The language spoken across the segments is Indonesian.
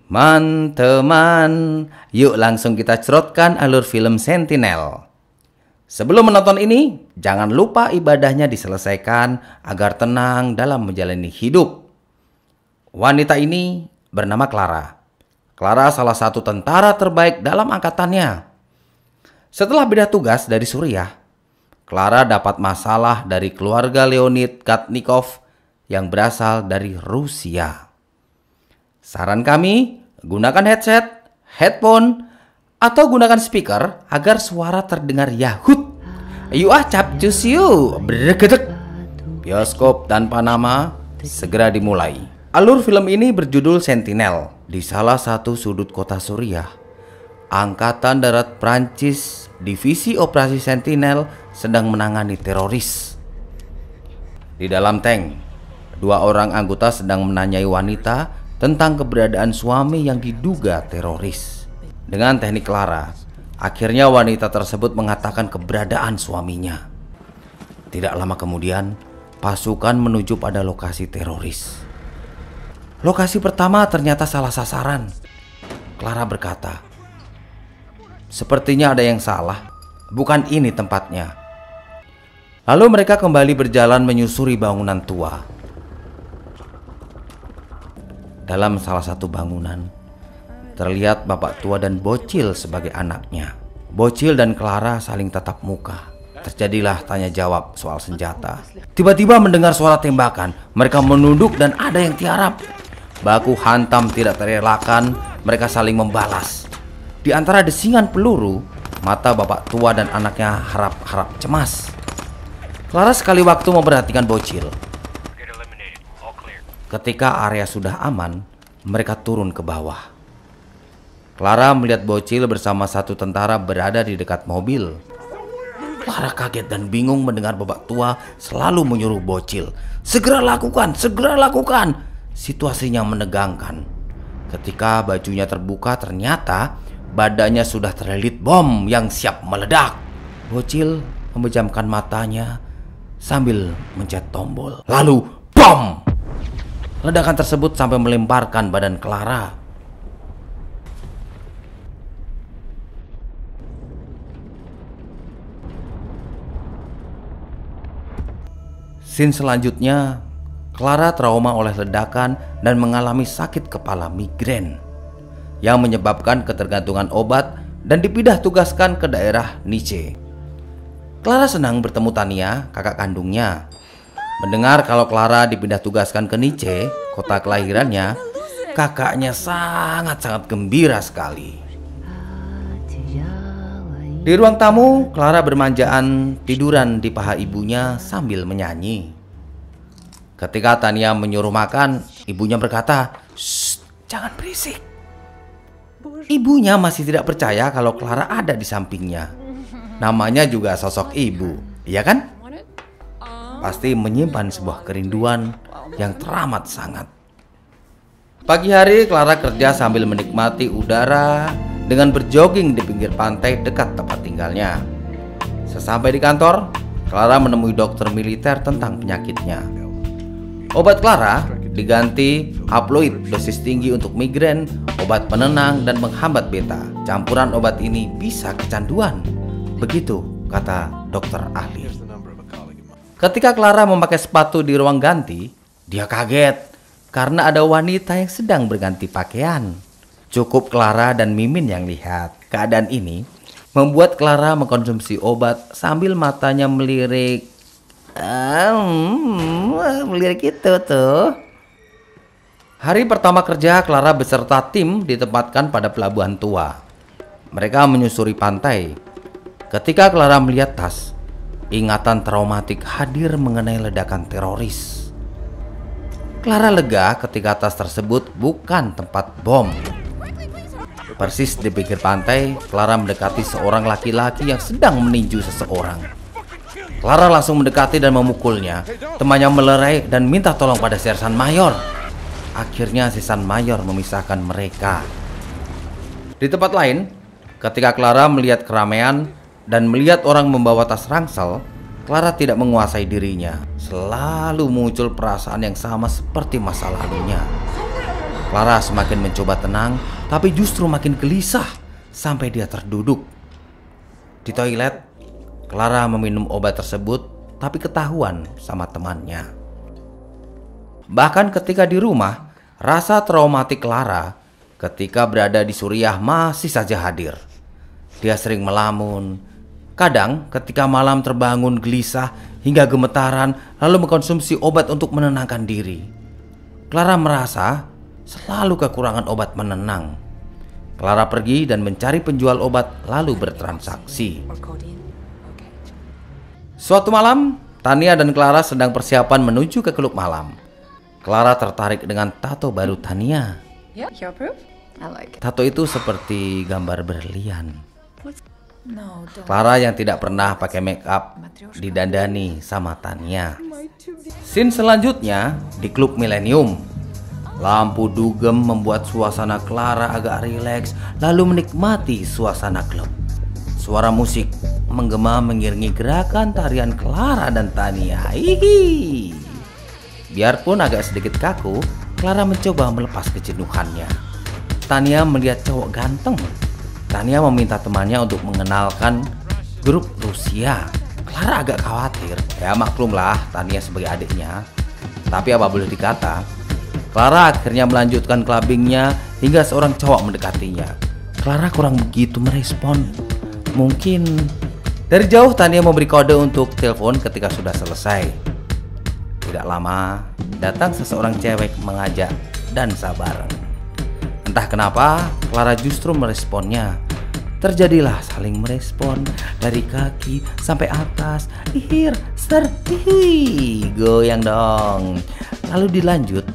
Teman-teman, yuk langsung kita cerotkan alur film Sentinel. Sebelum menonton ini, jangan lupa ibadahnya diselesaikan agar tenang dalam menjalani hidup. Wanita ini bernama Clara. Clara salah satu tentara terbaik dalam angkatannya. Setelah beda tugas dari Suriah, Clara dapat masalah dari keluarga Leonid Katnikov yang berasal dari Rusia. Saran kami, gunakan headset, headphone, atau gunakan speaker agar suara terdengar yahut. Ayo capcus yuk, bergedek. Bioskop tanpa nama segera dimulai. Alur film ini berjudul Sentinel. Di salah satu sudut kota Suriah, Angkatan Darat Prancis, Divisi Operasi Sentinel sedang menangani teroris. Di dalam tank, dua orang anggota sedang menanyai wanita tentang keberadaan suami yang diduga teroris. Dengan teknik Clara, akhirnya wanita tersebut mengatakan keberadaan suaminya. Tidak lama kemudian, pasukan menuju pada lokasi teroris. Lokasi pertama ternyata salah sasaran. Clara berkata, "Sepertinya ada yang salah, bukan ini tempatnya." Lalu mereka kembali berjalan menyusuri bangunan tua. Dalam salah satu bangunan, terlihat bapak tua dan bocil sebagai anaknya. Bocil dan Clara saling tatap muka. Terjadilah tanya jawab soal senjata. Tiba-tiba mendengar suara tembakan. Mereka menunduk dan ada yang tiarap. Baku hantam tidak terelakkan. Mereka saling membalas. Di antara desingan peluru, mata bapak tua dan anaknya harap-harap cemas. Clara sekali waktu memperhatikan bocil. Ketika area sudah aman, mereka turun ke bawah. Clara melihat bocil bersama satu tentara berada di dekat mobil. Clara kaget dan bingung mendengar bapak tua selalu menyuruh bocil, segera lakukan, segera lakukan." Situasinya menegangkan. Ketika bajunya terbuka, ternyata badannya sudah terlilit bom yang siap meledak. Bocil memejamkan matanya sambil mencet tombol. Lalu, bom! Ledakan tersebut sampai melemparkan badan Clara. Scene selanjutnya, Clara trauma oleh ledakan dan mengalami sakit kepala migrain yang menyebabkan ketergantungan obat dan dipindah tugaskan ke daerah Nice. Clara senang bertemu Tania, kakak kandungnya. Mendengar kalau Clara dipindah tugaskan ke Nice, kota kelahirannya, kakaknya sangat-sangat gembira sekali. Di ruang tamu, Clara bermanjaan tiduran di paha ibunya sambil menyanyi. Ketika Tania menyuruh makan, ibunya berkata, "Shh, jangan berisik." Ibunya masih tidak percaya kalau Clara ada di sampingnya. Namanya juga sosok ibu, iya kan? Pasti menyimpan sebuah kerinduan yang teramat sangat. Pagi hari, Clara kerja sambil menikmati udara dengan berjogging di pinggir pantai dekat tempat tinggalnya. Sesampai di kantor, Clara menemui dokter militer tentang penyakitnya. Obat Clara diganti Haploid, dosis tinggi untuk migrain, obat penenang dan menghambat beta. Campuran obat ini bisa kecanduan. Begitu kata dokter ahli. Ketika Clara memakai sepatu di ruang ganti, dia kaget karena ada wanita yang sedang berganti pakaian. Cukup Clara dan Mimin yang lihat. Keadaan ini membuat Clara mengkonsumsi obat sambil matanya melirik. Melirik itu tuh. Hari pertama kerja, Clara beserta tim ditempatkan pada pelabuhan tua. Mereka menyusuri pantai. Ketika Clara melihat tas, ingatan traumatik hadir mengenai ledakan teroris. Clara lega ketika tas tersebut bukan tempat bom. Persis di pinggir pantai, Clara mendekati seorang laki-laki yang sedang meninju seseorang. Clara langsung mendekati dan memukulnya. Temannya melerai dan minta tolong pada Sersan Mayor. Akhirnya Sersan Mayor memisahkan mereka. Di tempat lain, ketika Clara melihat keramaian dan melihat orang membawa tas ransel, Clara tidak menguasai dirinya. Selalu muncul perasaan yang sama seperti masa lalunya. Clara semakin mencoba tenang, tapi justru makin gelisah sampai dia terduduk. Di toilet, Clara meminum obat tersebut, tapi ketahuan sama temannya. Bahkan ketika di rumah, rasa traumatik Clara ketika berada di Suriah masih saja hadir. Dia sering melamun. Kadang ketika malam terbangun gelisah hingga gemetaran, lalu mengkonsumsi obat untuk menenangkan diri. Clara merasa selalu kekurangan obat menenang. Clara pergi dan mencari penjual obat lalu bertransaksi. Suatu malam, Tania dan Clara sedang persiapan menuju ke klub malam. Clara tertarik dengan tato baru Tania. Tato itu seperti gambar berlian. Clara yang tidak pernah pakai make up didandani sama Tania. Scene selanjutnya di klub Millennium. Lampu dugem membuat suasana Clara agak rileks, lalu menikmati suasana klub. Suara musik menggema mengiringi gerakan tarian Clara dan Tania. Hihi. Biarpun agak sedikit kaku, Clara mencoba melepas kejenuhannya. Tania melihat cowok ganteng. Tania meminta temannya untuk mengenalkan grup Rusia. Clara agak khawatir. Ya maklumlah, Tania sebagai adiknya. Tapi apa boleh dikata, Clara akhirnya melanjutkan clubbingnya hingga seorang cowok mendekatinya. Clara kurang begitu merespon. Mungkin dari jauh Tania memberi kode untuk telepon ketika sudah selesai. Tidak lama, datang seseorang cewek mengajak dansa bareng. Entah kenapa, Clara justru meresponnya. Terjadilah saling merespon dari kaki sampai atas. Ihir, ser, hihi, goyang dong. Lalu dilanjut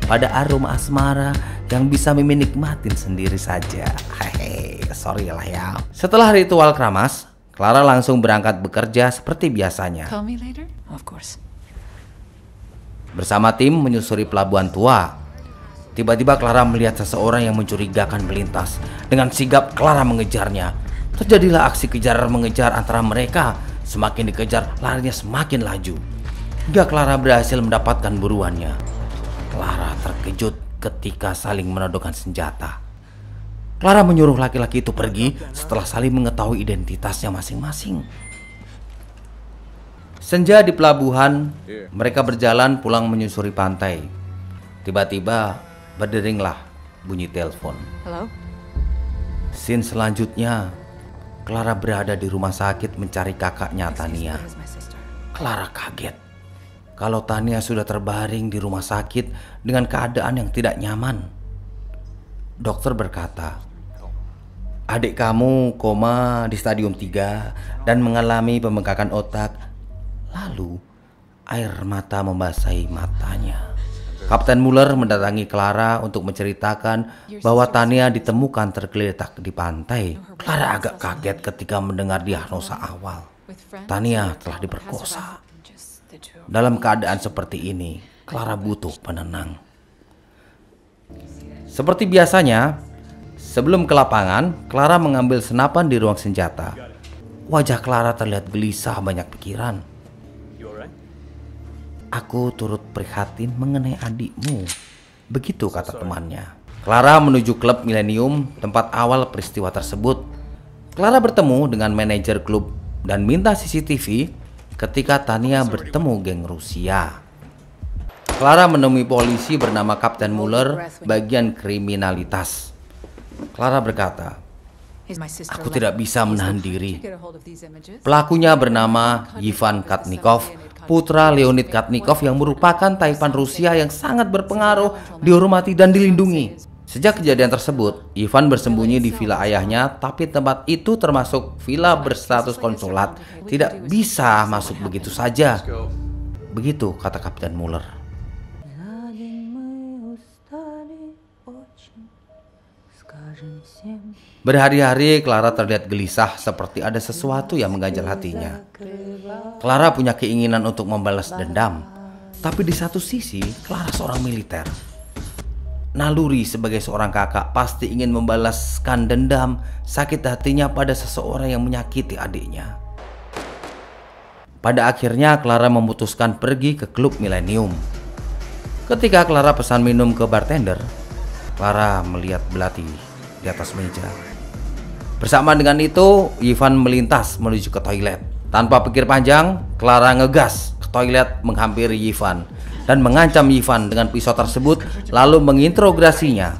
pada aroma asmara yang bisa Mimi nikmatin sendiri saja. Hehe, sorry lah ya. Setelah ritual keramas, Clara langsung berangkat bekerja seperti biasanya. Bersama tim menyusuri pelabuhan tua. Tiba-tiba Clara melihat seseorang yang mencurigakan melintas. Dengan sigap Clara mengejarnya. Terjadilah aksi kejar mengejar antara mereka. Semakin dikejar, larinya semakin laju. Hingga Clara berhasil mendapatkan buruannya. Clara terkejut ketika saling menodongkan senjata. Clara menyuruh laki-laki itu pergi setelah saling mengetahui identitasnya masing-masing. Senja di pelabuhan, mereka berjalan pulang menyusuri pantai. Tiba-tiba berderinglah bunyi telepon. Halo? Scene selanjutnya, Clara berada di rumah sakit mencari kakaknya Tania. Clara kaget kalau Tania sudah terbaring di rumah sakit dengan keadaan yang tidak nyaman. Dokter berkata, adik kamu koma di stadium 3 dan mengalami pembengkakan otak. Lalu air mata membasahi matanya. Kapten Muller mendatangi Clara untuk menceritakan bahwa Tania ditemukan tergeletak di pantai. Clara agak kaget ketika mendengar diagnosa awal. Tania telah diperkosa. Dalam keadaan seperti ini, Clara butuh penenang. Seperti biasanya, sebelum ke lapangan, Clara mengambil senapan di ruang senjata. Wajah Clara terlihat gelisah, banyak pikiran. Aku turut prihatin mengenai adikmu, begitu kata temannya. Clara menuju klub Millennium, tempat awal peristiwa tersebut. Clara bertemu dengan manajer klub dan minta CCTV ketika Tania bertemu geng Rusia. Clara menemui polisi bernama Kapten Muller, bagian kriminalitas. Clara berkata, aku tidak bisa menahan diri. Pelakunya bernama Ivan Katnikov, putra Leonid Katnikov yang merupakan taipan Rusia yang sangat berpengaruh, dihormati dan dilindungi. Sejak kejadian tersebut, Ivan bersembunyi di villa ayahnya, tapi tempat itu termasuk villa berstatus konsulat, tidak bisa masuk begitu saja. Begitu kata Kapten Muller. Berhari-hari Clara terlihat gelisah seperti ada sesuatu yang mengganjal hatinya. Clara punya keinginan untuk membalas dendam, tapi di satu sisi Clara seorang militer. Naluri sebagai seorang kakak pasti ingin membalaskan dendam sakit hatinya pada seseorang yang menyakiti adiknya. Pada akhirnya Clara memutuskan pergi ke klub Millennium. Ketika Clara pesan minum ke bartender, Clara melihat belati di atas meja. Bersamaan dengan itu, Ivan melintas menuju ke toilet. Tanpa pikir panjang, Clara ngegas ke toilet menghampiri Ivan dan mengancam Ivan dengan pisau tersebut, lalu menginterogasinya.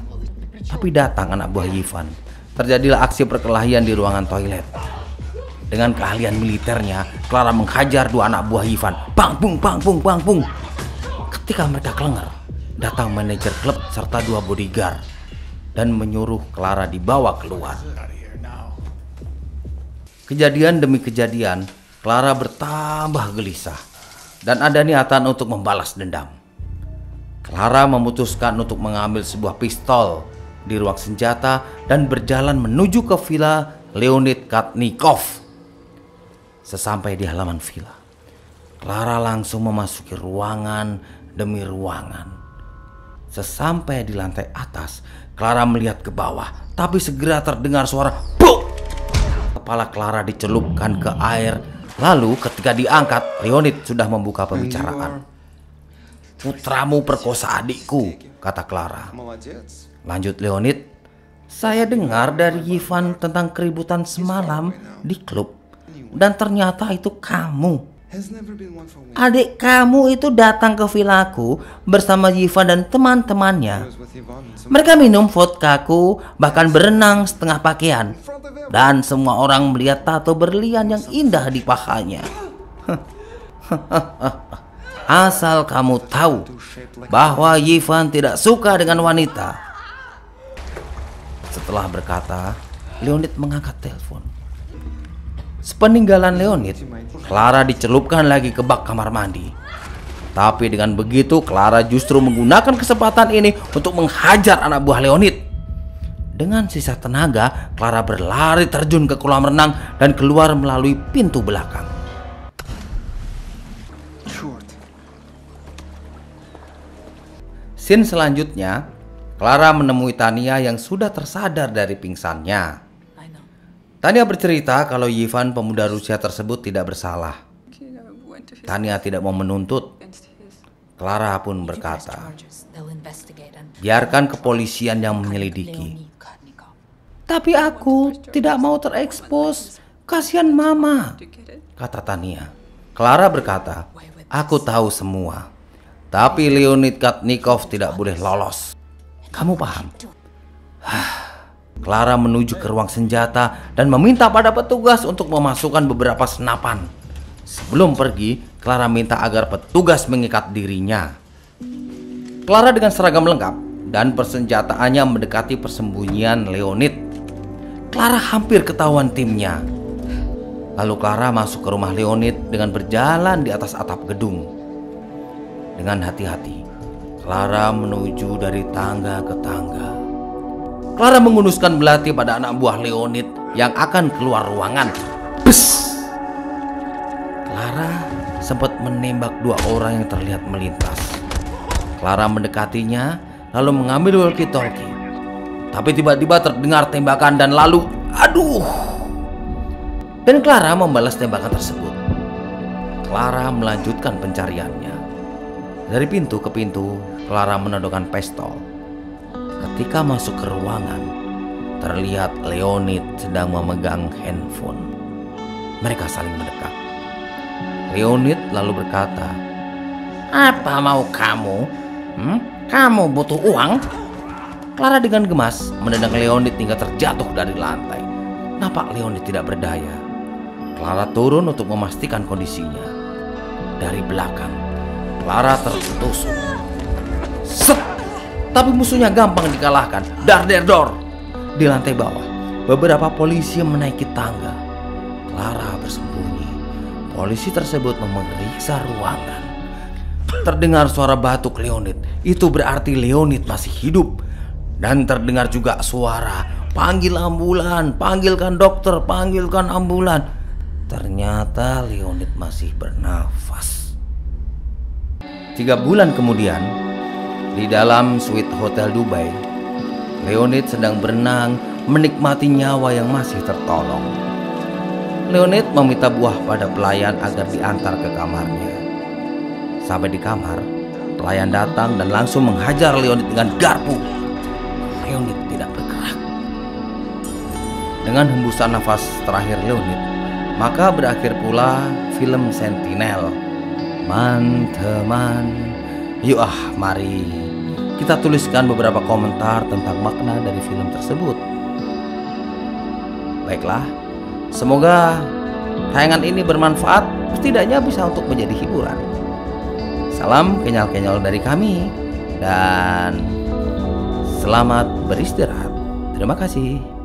Tapi datang anak buah Ivan. Terjadilah aksi perkelahian di ruangan toilet. Dengan keahlian militernya, Clara menghajar dua anak buah Ivan. Bang bung, bang bung, bang bung. Ketika mereka kelengar, datang manajer klub serta dua bodyguard dan menyuruh Clara dibawa keluar. Kejadian demi kejadian, Clara bertambah gelisah dan ada niatan untuk membalas dendam. Clara memutuskan untuk mengambil sebuah pistol di ruang senjata dan berjalan menuju ke villa Leonid Katnikov. Sesampai di halaman villa, Clara langsung memasuki ruangan demi ruangan. Sesampai di lantai atas, Clara melihat ke bawah, tapi segera terdengar suara buk. Kepala Clara dicelupkan ke air. Lalu ketika diangkat, Leonid sudah membuka pembicaraan. Putramu perkosa adikku, kata Clara. Lanjut Leonid, saya dengar dari Ivan tentang keributan semalam di klub. Dan ternyata itu kamu. Adik kamu itu datang ke villaku bersama Ivan dan teman-temannya. Mereka minum vodkaku, bahkan berenang setengah pakaian. Dan semua orang melihat tato berlian yang indah di pahanya. Asal kamu tahu bahwa Ivan tidak suka dengan wanita. Setelah berkata, Leonid mengangkat telepon. Sepeninggalan Leonid, Clara dicelupkan lagi ke bak kamar mandi. Tapi dengan begitu, Clara justru menggunakan kesempatan ini untuk menghajar anak buah Leonid. Dengan sisa tenaga, Clara berlari terjun ke kolam renang dan keluar melalui pintu belakang. Scene selanjutnya, Clara menemui Tania yang sudah tersadar dari pingsannya. Tania bercerita kalau Ivan, pemuda Rusia tersebut, tidak bersalah. Tania tidak mau menuntut. Clara pun berkata, biarkan kepolisian yang menyelidiki. Tapi aku tidak mau terekspos. Kasihan mama, kata Tania. Clara berkata, aku tahu semua. Tapi Leonid Katnikov tidak boleh lolos. Kamu paham? Clara menuju ke ruang senjata dan meminta pada petugas untuk memasukkan beberapa senapan. Sebelum pergi, Clara minta agar petugas mengikat dirinya. Clara dengan seragam lengkap dan persenjataannya mendekati persembunyian Leonid. Clara hampir ketahuan timnya. Lalu Clara masuk ke rumah Leonid dengan berjalan di atas atap gedung. Dengan hati-hati, Clara menuju dari tangga ke tangga. Clara mengunuskan belati pada anak buah Leonid yang akan keluar ruangan. Bes! Clara sempat menembak dua orang yang terlihat melintas. Clara mendekatinya lalu mengambil walkie-talkie. Tapi tiba-tiba terdengar tembakan dan lalu, aduh! Dan Clara membalas tembakan tersebut. Clara melanjutkan pencariannya. Dari pintu ke pintu, Clara menodongkan pistol. Ketika masuk ke ruangan, terlihat Leonid sedang memegang handphone. Mereka saling mendekat. Leonid lalu berkata, apa mau kamu? Kamu butuh uang? Clara dengan gemas menendang Leonid hingga terjatuh dari lantai. Nampak Leonid tidak berdaya. Clara turun untuk memastikan kondisinya. Dari belakang, Clara tertusuk. Set! Tapi musuhnya gampang dikalahkan. Dar der dor. Di lantai bawah, beberapa polisi menaiki tangga. Clara bersembunyi. Polisi tersebut memeriksa ruangan. Terdengar suara batuk Leonid. Itu berarti Leonid masih hidup. Dan terdengar juga suara, panggil ambulan, panggilkan dokter, panggilkan ambulan. Ternyata Leonid masih bernafas. 3 bulan kemudian, di dalam suite hotel Dubai, Leonid sedang berenang menikmati nyawa yang masih tertolong. Leonid meminta buah pada pelayan agar diantar ke kamarnya. Sampai di kamar, pelayan datang dan langsung menghajar Leonid dengan garpu. Leonid tidak bergerak. Dengan hembusan nafas terakhir Leonid, maka berakhir pula film Sentinel. Teman-teman, yuk mari kita tuliskan beberapa komentar tentang makna dari film tersebut. Baiklah, semoga tayangan ini bermanfaat, setidaknya bisa untuk menjadi hiburan. Salam kenyal-kenyal dari kami dan selamat beristirahat. Terima kasih.